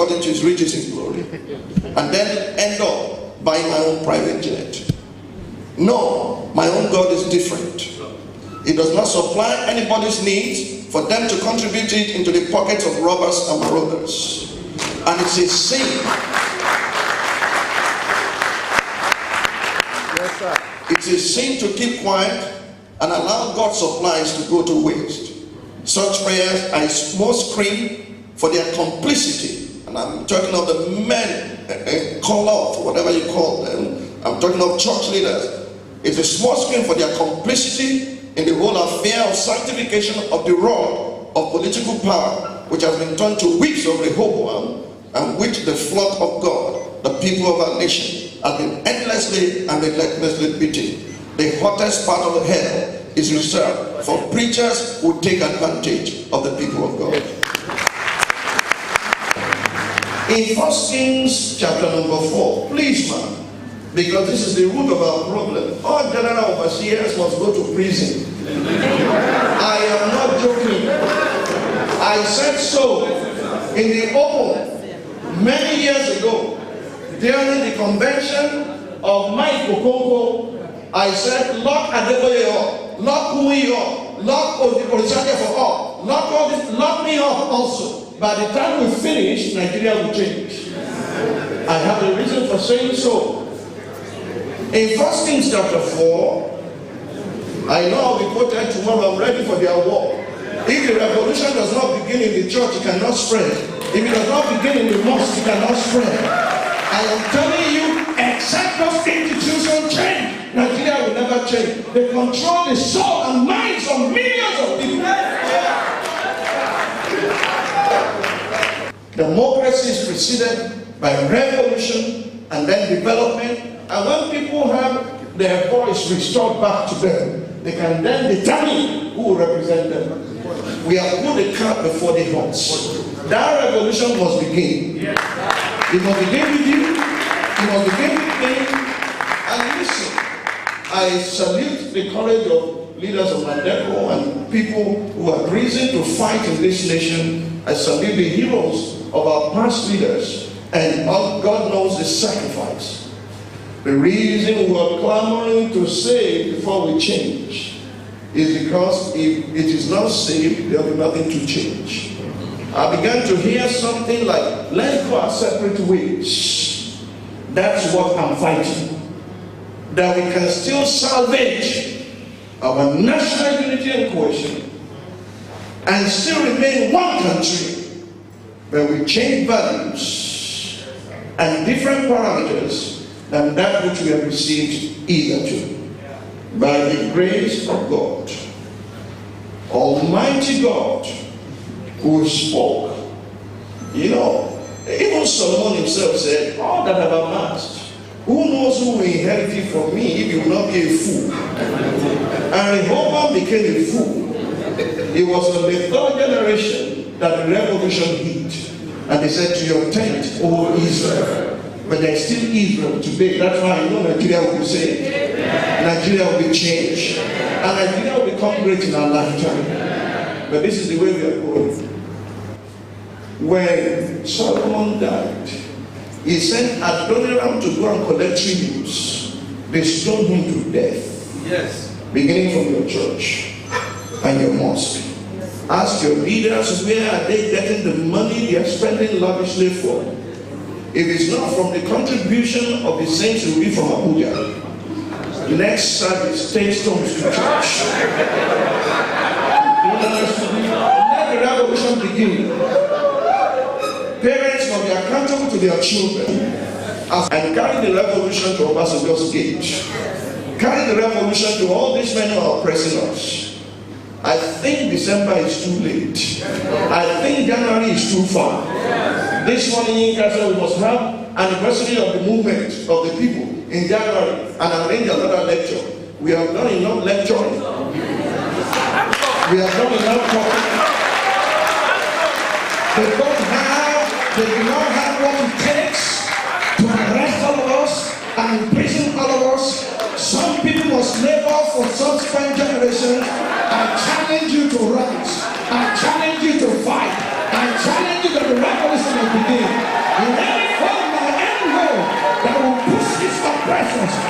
according to his riches in glory, and then end up buying my own private jet. No, my own God is different. He does not supply anybody's needs for them to contribute it into the pockets of robbers and marauders. And it's a sin. Yes, sir. It's a sin to keep quiet and allow God's supplies to go to waste. Such prayers are a small scream for their complicity. And I'm talking of the men, call out, whatever you call them. I'm talking of church leaders. It's a small scream for their complicity in the whole affair of sanctification of the rod of political power, which has been turned to whips of Rehoboam, and which the flock of God, the people of our nation, have been endlessly and relentlessly beaten. The hottest part of hell is reserved for preachers who take advantage of the people of God. In 1 Kings chapter number 4, please, man, because this is the root of our problem. All general overseers must go to prison. I am not joking. I said so in the open many years ago during the convention of Mike Okonkwo. I said, lock Adeboye up, lock Kumi up, lock Orisaka for all, lock me up also. By the time we finish, Nigeria will change. I have a reason for saying so. In 1 Kings chapter 4, I know I'll be quoted tomorrow. I'm ready for their war. If the revolution does not begin in the church, it cannot spread. If it does not begin in the mosque, it cannot spread. I am telling you, except those institutions change, Nigeria will never change. They control the soul and minds of millions of people. Democracy is preceded by revolution and then development. And when people have their voice restored back to them, they can then determine who will represent them. We have put the cart before the horse. That revolution must begin. It must begin with you. It must begin with me. And listen, I salute the courage of leaders of Mandeko and people who have risen to fight in this nation. I salute the heroes of our past leaders, and God knows the sacrifice. The reason we are clamoring to save before we change is because if it is not saved, there will be nothing to change. I began to hear something like, let's go our separate ways. That's what I'm fighting. That we can still salvage our national unity and cohesion and still remain one country, but we change values and different parameters than that which we have received hitherto. By the grace of God, Almighty God, who spoke. You know, even Solomon himself said, all that I've amassed, who knows who will inherit it from me if you will not be a fool? And Rehoboam became a fool. It was on the third generation that the revolution hit. And they said, to your tent, O Israel. But there's still Israel today. That's why I know Nigeria will be saved. Nigeria will be changed. And Nigeria will become great in our lifetime. But this is the way we are going. When Solomon died, he sent Adoniram to go and collect tributes. They stoned him to death. Yes. Beginning from your church and your mosque. Ask your leaders, where are they getting the money they are spending lavishly for? If it's not from the contribution of the saints, it will be from Abuja. Next service, take stones to church. Let the revolution begin. Parents must be accountable to their children and carry the revolution to Obasanjo's gate. Carry the revolution to all these men who are oppressing us. I think December is too late. I think January is too far. This morning, we must have an anniversary of the movement of the people in January and arrange another lecture. We have done enough lecturing. We have done enough talking. They do not have what it takes to arrest all of us and imprison all of us. Some people must labor for subsequent generations. I challenge you to rise. I challenge you to fight. I challenge you that the revolution will begin. presence.